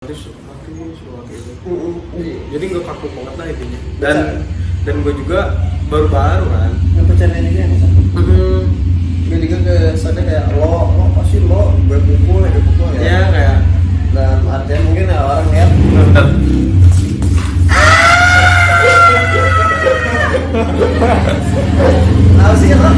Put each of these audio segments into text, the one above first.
Jadi nggak kaku banget lah intinya. Dan gue juga baru-baru kan ngepecahin ini kan. Gue juga kesannya kayak lo pasti lo gue pukul ya. Ya kayak Dan artinya mungkin ya orang ya. Tahu sih lo?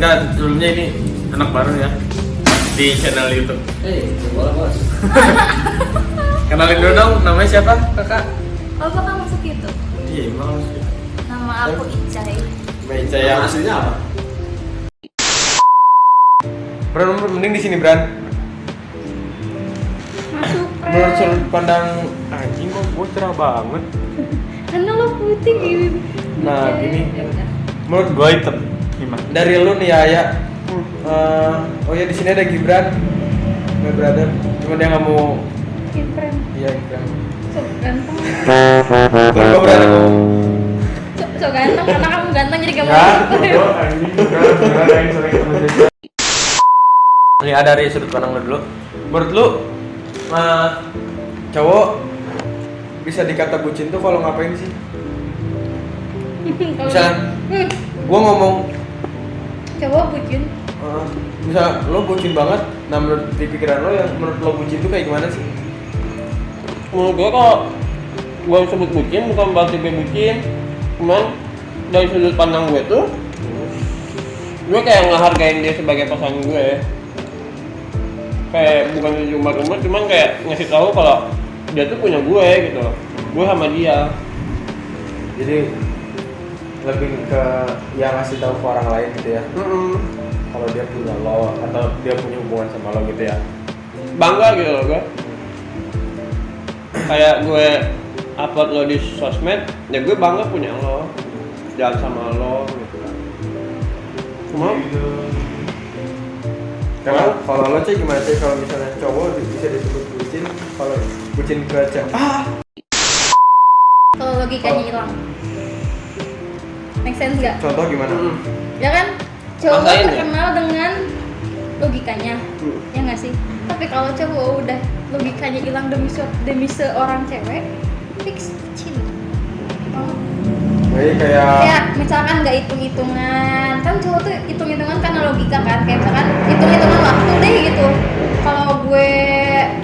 enggak, sebelumnya ini anak baru ya di channel YouTube. Boleh bos. Kenalin dulu dong, namanya siapa kakak? Oh, bakal masuk YouTube. Iya, emang harus. Nama aku Icai. Meja Yang yang aslinya apa? Bran, mending di sini Bran. Masuk, Menurut sudut pandang anjing kok gue cerah banget. Karena lo putih gini. Nah, gini. Ya udah. Menurut gue hitam. Gimana? Dari lu nih ya. Oh ya di sini ada Gibran, my brother. Cuma dia nggak mau. Keren. Iya Gibran. So ganteng. Gue berani ngomong. So ganteng karena kamu ganteng jadi kamu. Ya, bodoh anjing. Ini ada dari sudut pandang lu dulu. Menurut lu, cowok bisa dikata bucin tuh kalau ngapain sih? Misalnya, gua ngomong, Cowok bucin. misal lo bucin banget, nah menurut di pikiran lo yang menurut lo bucin tuh kayak gimana sih? Menurut gue kalau gue sebut bucin bukan berarti gue bucin, cuman dari sudut pandang gue tuh gue kayak ngehargain dia sebagai pasangan gue, kayak bukan cuma rumah, cuman kayak ngasih tahu kalau dia tuh punya gue gitu loh, gue sama dia. Jadi lebih ke yang ngasih tahu ke orang lain gitu ya. Kalau dia punya lo atau dia punya hubungan sama lo gitu ya. Bangga gitu loh gue, kayak gue upload lo di sosmed, ya gue bangga punya lo, jalan sama lo gitu kan. Cuma Karena kalau lo cek gimana cek kalau misalnya cowok bisa disebut bucin, kalau bucin ke cewek. Kalau logikanya hilang. Make sense gak? Contoh gimana? Ya kan? Cowok Maksain ya? terkenal dengan logikanya. Ya nggak sih? Tapi kalau cowok udah logikanya hilang demi seorang cewek, fix bucin. Oh. Jadi kayak Kayak misalkan nggak hitung-hitungan, kan cowok tuh hitung-hitungan karena logika kan, kayak misalkan hitung-hitungan waktu deh gitu. Kalau gue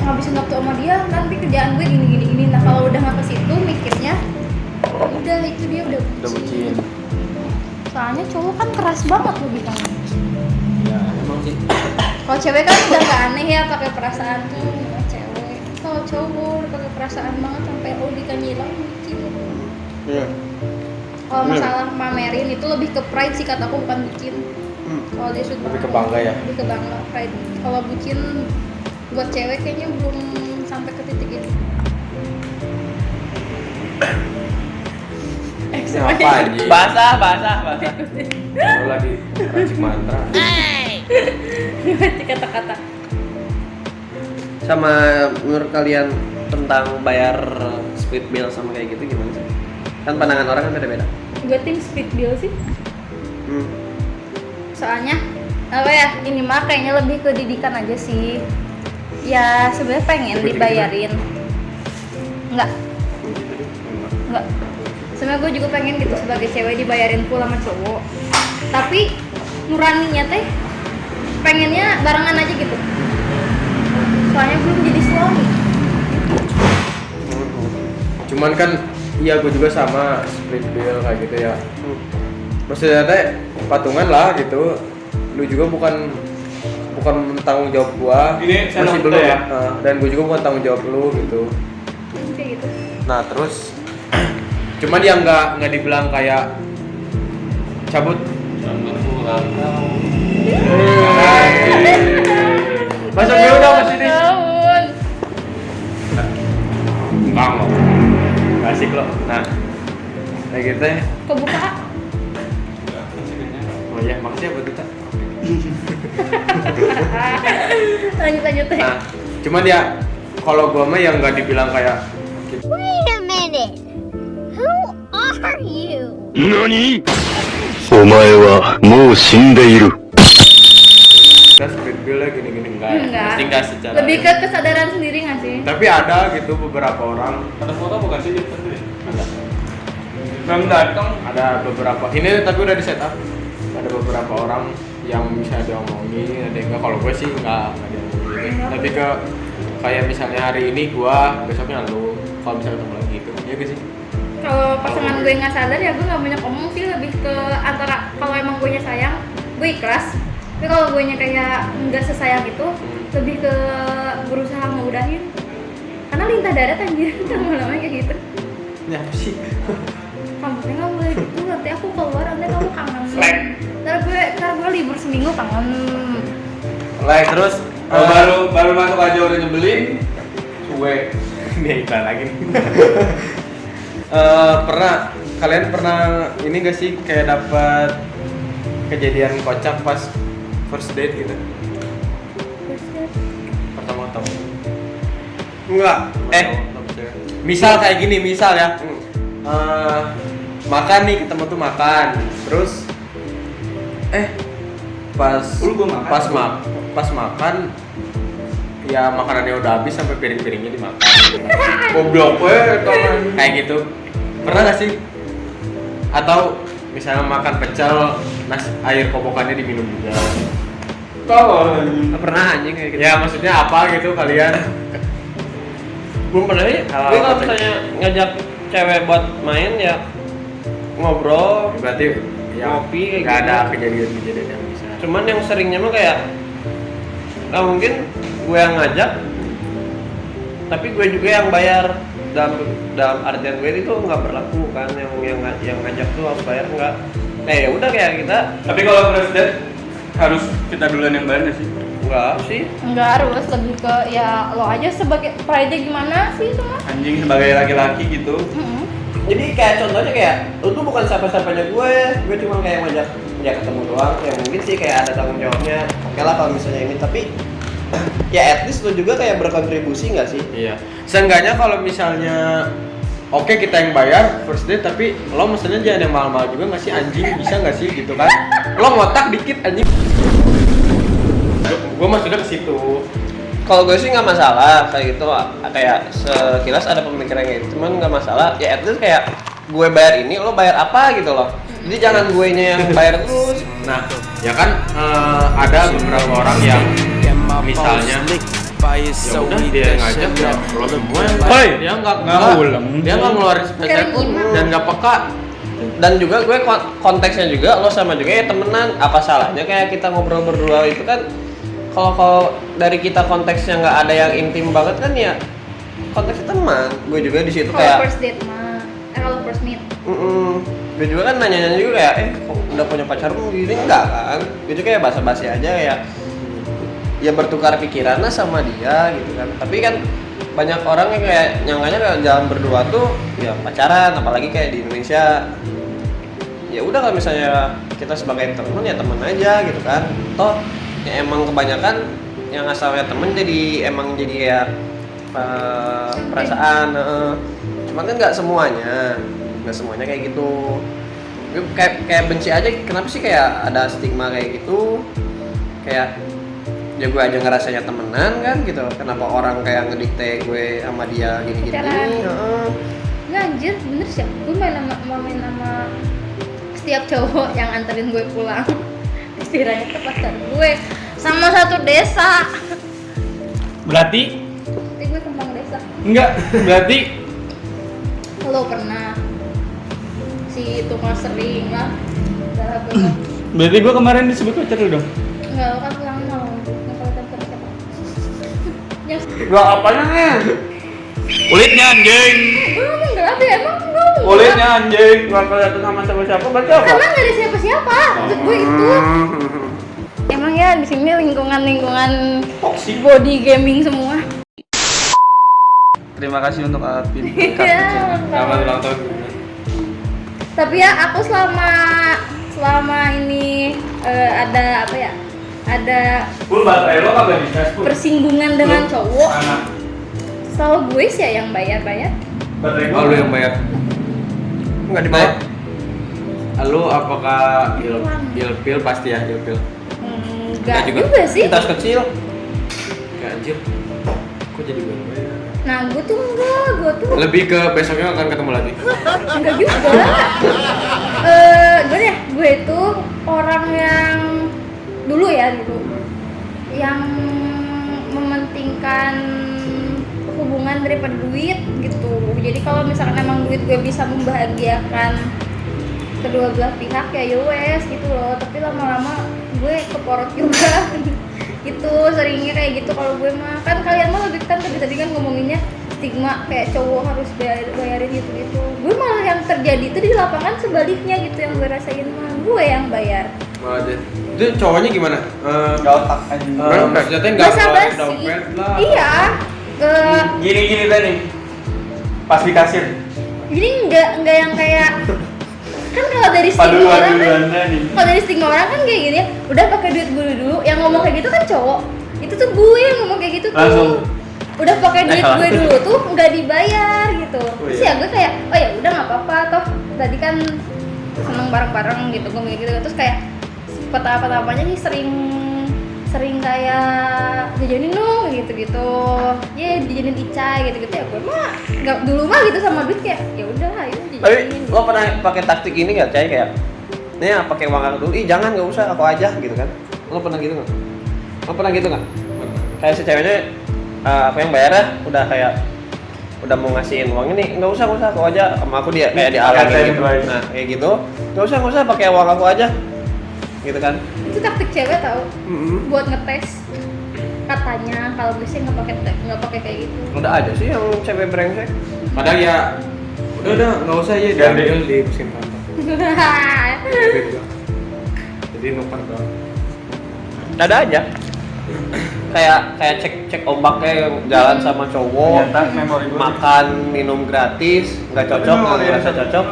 ngabisin waktu sama dia, nanti kerjaan gue gini. Nah kalau udah nggak ke situ mikirnya, udah itu dia udah bucin. Soalnya cowok kan keras banget logikanya. ya emang sih. Kalau cewek kan udah nggak aneh ya pakai perasaan tuh, kalau cewek. Kalau cowok udah pakai perasaan banget sampai logikanya hilang bucin. Iya. Kalau masalah pamerin itu lebih ke pride sih kataku, bukan bucin. Kalau dia sudah lebih ke bangga ya. lebih ke bangga, pride. Kalau bucin buat cewek kayaknya belum sampai ke titik itu. Apa anjing? Basah. Lo lagi racik mantra. Gimana kata-kata? Sama menurut kalian tentang bayar split bill sama kayak gitu gimana sih? Kan pandangan orang kan beda-beda. Gue tim split bill sih. Soalnya apa ya? Ini mah kayaknya lebih ke didikan aja sih. Ya sebenarnya pengen dibayarin. Enggak. Sebenarnya gue juga pengen gitu sebagai cewek dibayarin full sama cowok. Tapi nuraninya teh pengennya barengan aja gitu. Soalnya belum jadi suami. Cuman kan iya gue juga sama split bill kayak gitu ya. Maksudnya teh patungan lah gitu. Lu juga bukan tanggung jawab gua. Ini saya masih nonton belum ya? dan gue juga bukan tanggung jawab lu gitu. Kayak gitu. Nah terus cuman dia nggak dibilang kayak cabut. Masuk dia udah ke sini. Tahun. Enggak loh. Gak asik loh. Nah, kayak gitu ya. Kebuka. Oh iya, makasih ya buat kita. Lanjut ya. Nah, cuman ya kalau gua mah yang nggak dibilang kayak Wait a minute. Who are you? 何お前はもう死んでいる。 kita split bill lah gini-gini enggak. Enggak. Pasti enggak secara. Lebih ke kesadaran sendiri nggak sih? Tapi ada gitu beberapa orang. Ada foto bukan sih? Ada. Bang datang. Ada beberapa. Ini tapi udah di setup. Ada beberapa orang yang bisa diomongin, ada yang enggak. Kalau gue sih enggak diomongin. Lebih ke kayak misalnya hari ini gua, besoknya lu. Kalau misalnya ketemu lagi gitu. Iya gak sih? Kalau pasangan gue nggak sadar ya gue nggak banyak omong sih, lebih ke antara kalau emang gue nya sayang gue ikhlas, tapi kalau gue nya kayak nggak sesayang itu lebih ke berusaha ngeudahin karena lintah darat anjir lama-lama kayak gitu. Ini apa sih? Kamu nggak boleh gitu, nanti aku keluar nanti kamu kangen. Ntar gue libur seminggu kangen. Like terus Baru masuk aja udah nyebelin. Cuek. Ini iklan lagi nih. Kalian pernah ini gak sih kayak dapat kejadian kocak pas first date gitu? Pertama ketemu. Enggak. Misal kayak gini, misal ya. Makan nih, ketemu tuh makan. Terus pas makan ya makanannya udah habis sampai piring-piringnya dimakan. Goblok Kayak gitu. Pernah gak sih? Atau misalnya makan pecel, air kobokannya diminum juga. Pernah anjing kayak gitu. Ya maksudnya apa gitu kalian? Belum pernah ya. Hal-hal Gue kalau kocak. misalnya ngajak cewek buat main ya ngobrol, Berarti ya Ngopi kayak gak gitu. ada kejadian-kejadian yang bisa. cuman yang seringnya mah kayak nggak mungkin gue yang ngajak tapi gue juga yang bayar. Dalam artian gue itu nggak berlaku kan yang ngajak tuh harus bayar, nggak kayak ya udah kayak kita. Tapi kalau first date harus kita duluan yang bayar nggak sih? Nggak sih, Enggak harus, lebih ke ya lo aja sebagai pride gimana sih itu mah. Anjing sebagai laki-laki gitu. jadi kayak contohnya kayak lu tuh bukan siapa-siapanya gue cuma kayak ngajak ketemu doang. Ya mungkin sih kayak ada tanggung jawabnya, oke lah kalau misalnya ini, tapi ya at least lu juga kayak berkontribusi nggak sih? Iya. Seenggaknya kalau misalnya oke kita yang bayar first date, tapi lo mesennya jangan yang mahal-mahal juga nggak sih anjing, bisa nggak sih gitu kan? Lo ngotak dikit anjing. Gue maksudnya ke situ. Kalau gue sih nggak masalah kayak gitu, kayak sekilas ada pemikiran kayak gitu, cuman nggak masalah. Ya at least kayak gue bayar ini, lo bayar apa gitu loh. Jadi jangan gue nya yang bayar terus. Nah, ya kan ada beberapa orang yang misalnya ya udah dia ngajak ya lo semua yang bayar. Hoi, Dia nggak ulang. dia nggak ngeluarin spesial pun dan nggak peka. Dan juga gue konteksnya juga lo sama juga ya temenan, apa salahnya kayak kita ngobrol berdua itu kan. Kalau dari kita konteksnya nggak ada yang intim banget kan ya konteksnya teman. Gue juga di situ Kalau kayak first date mah, kalau first meet. gue juga kan nanya-nanya juga kayak kok udah punya pacar lu gini, enggak kan? Gue juga kayak basa-basi aja ya bertukar pikiran lah sama dia gitu kan. Tapi kan banyak orang yang kayak nyangkanya kayak jalan berdua tuh ya pacaran, apalagi kayak di Indonesia. Ya udah kalau misalnya kita sebagai teman ya teman aja gitu kan. Toh ya emang kebanyakan yang asalnya temen jadi ya perasaan. Cuman kan nggak semuanya kayak gitu. Gue kayak benci aja, kenapa sih kayak ada stigma kayak gitu, kayak ya gue aja ngerasanya temenan kan gitu, kenapa orang kayak ngedikte gue sama dia gini. Nggak anjir, bener sih. Gue main sama setiap cowok yang anterin gue pulang. Istilahnya ke pacar gue sama satu desa. Berarti Tapi gue kembang desa. enggak, berarti Lo pernah si tukang sering lah. Udah gue berarti gua kemarin disebut pacar lu dong. enggak, lo kan pulang malam. Kalau pacar siapa? Yang Gak apanya nih? Kulitnya anjing. gue ngomong enggak apa ya? Emang gue ngomong Kulitnya anjing. Gak kelihatan sama siapa berarti apa? karena nggak ada siapa-siapa. Maksud gue itu. Emang ya di sini lingkungan Toxic. body gaming semua. Terima kasih untuk Alvin. Iya, Selamat ulang tahun. tapi ya aku selama ini ada apa ya, ada Pul baterai lo kagak bisa Pul. persinggungan dengan cowok, Mana? selalu gue sih ya yang bayar. Baterai Oh, lu yang bayar. Nggak dibayar. Lu apakah ilpil pasti ya ilpil? Enggak juga sih. Kita kecil. Kayak anjir. Kok jadi gue yang bayar? Nah gue tuh Lebih ke besoknya akan ketemu lagi. enggak juga. Gue itu orang yang dulu yang mementingkan hubungan daripada duit gitu. Jadi kalau misalkan emang duit gue bisa membahagiakan kedua belah pihak ya yowes gitu loh. Tapi lama-lama gue keporot juga. Gitu seringnya kayak gitu. Kalau gue mah kan kalian mah lebih kan tadi kan ngomonginnya stigma kayak cowok harus bayarin gitu. Gue malah yang terjadi itu di lapangan sebaliknya gitu, yang gue rasain mah gue yang bayar. Malah deh. Itu cowoknya gimana? Gak otak aja. Maksudnya nggak Basa keluarin basi. dompet lah. Iya. Gini tadi. Pas di kasir. Jadi enggak yang kayak kan kalau dari stigma Paduan orang kan, duluannya nih. kalau dari stigma orang kan kayak gini ya, udah pakai duit gue dulu. Yang ngomong kayak gitu kan cowok. Itu tuh gue yang ngomong kayak gitu tuh. Langsung. Udah pakai duit gue dulu tuh nggak dibayar gitu. Terus ya gue kayak oh ya udah nggak apa-apa toh tadi kan seneng bareng-bareng gitu gue kayak gitu. Terus kayak petapa-tapanya nih sering kayak jajanin dong gitu-gitu. Ya dijajanin Ica gitu-gitu ya gue mah nggak dulu mah gitu sama duit kayak ya udah ayo Tapi jajanin. lo pernah pakai taktik ini nggak, Cai, kayak nih ya pakai uang aku dulu, jangan nggak usah aku aja gitu kan? Lo pernah gitu nggak? Lo pernah gitu nggak? Kayak si ceweknya aku yang bayar ya, udah mau ngasihin uang ini, nggak usah aku aja, sama aku dia kayak dialangin gitu. Nah kayak gitu, nggak usah pakai uang aku aja, gitu kan? Itu taktik cewek tau buat ngetes katanya. Kalau gue sih nggak pakai kayak gitu. Udah ada sih yang cewek brengsek. Padahal ya udah nggak usah ya diambil di mesin kantong. Jadi numpang doang. Ada aja. Kayak cek ombaknya jalan sama cowok, Ternyata memori gue. makan minum gratis, nggak cocok, nggak ngerasa cocok.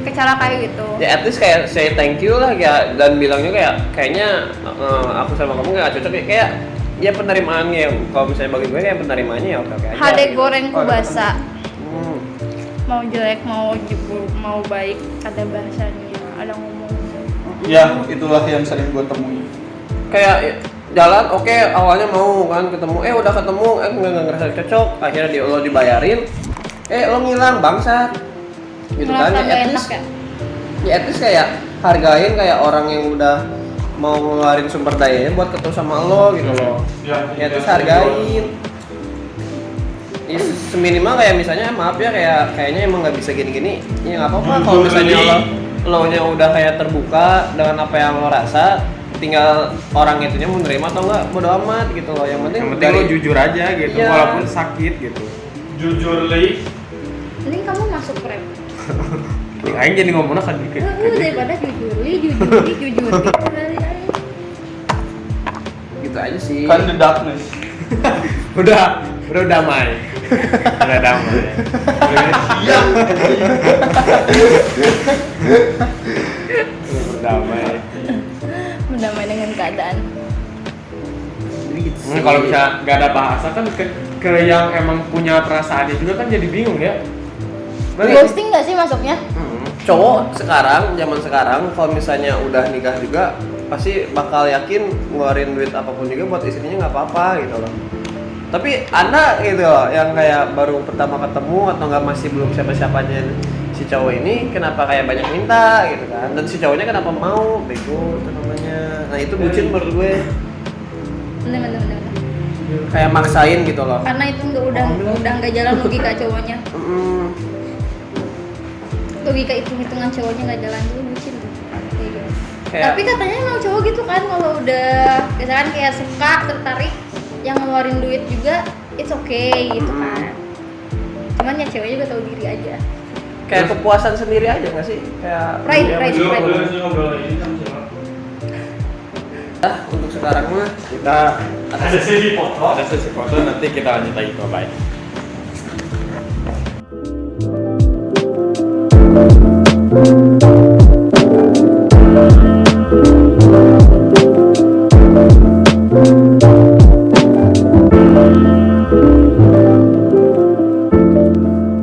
Kayak cara kayak gitu. Ya at least kayak say thank you lah ya, dan bilangnya kayaknya aku sama kamu nggak cocok ya, kayak ya penerimaannya. Kalau misalnya bagi gue kayak penerimaannya ya oke aja. Hade goreng kubasa. Hmm. Mau jelek mau jebul mau baik ada bahasanya, ada ngomongnya. Ya, itulah yang sering gue temui. Kayak jalan oke, awalnya mau kan ketemu, udah ketemu nggak ngerasa cocok, akhirnya lo dibayarin, lo ngilang bangsat gitu kan. Ngerasa Ya gak at enak least, ya? ya at least kayak hargain kayak orang yang udah mau ngeluarin sumber dayanya buat ketemu sama lo gitu loh. Ya at least hargain. Ya, seminimal kayak misalnya maaf ya kayaknya emang nggak bisa gini-gini, ya nggak apa-apa kalau misalnya lo nya udah kayak terbuka dengan apa yang lo rasa, tinggal orang itunya mau nerima atau enggak bodo amat gitu loh. Yang penting lo jujur aja gitu, Iya. walaupun sakit gitu. Jujur li. Mending kamu masuk rap. Aing jadi ngomongnya kan dikit. Daripada jujur li. gitu aja sih. Kan the darkness. udah damai. Udah damai. Iya. Udah berdamai. Berdamai dengan keadaan. Kalau bisa nggak ada bahasa kan ke yang emang punya perasaannya juga kan jadi bingung ya. Ghosting nggak sih masuknya? Cowok sekarang, zaman sekarang kalau misalnya udah nikah juga pasti bakal yakin ngeluarin duit apapun juga buat istrinya nggak apa-apa gitu loh. Tapi anda gitu loh, yang kayak baru pertama ketemu atau nggak masih belum siapa-siapanya si cowok ini, kenapa kayak banyak minta gitu kan? Dan si cowoknya kenapa mau? Bego itu namanya. Nah itu bucin menurut gue. Bener. Kayak maksain gitu loh. Karena itu udah nggak jalan logika cowoknya. Logika hitung-hitungan cowoknya nggak jalan dulu bucin tuh. Kayak gitu. Tapi katanya emang cowok gitu kan kalau udah misalkan kayak suka tertarik yang ngeluarin duit juga it's okay gitu kan. Cuman ya cewek juga tahu diri aja. Kayak kepuasan sendiri aja nggak sih? Kayak Pride. Nah, untuk sekarang mah Kita Ada sesi foto. ada sesi foto, nanti kita lanjut lagi ke bye. Bye.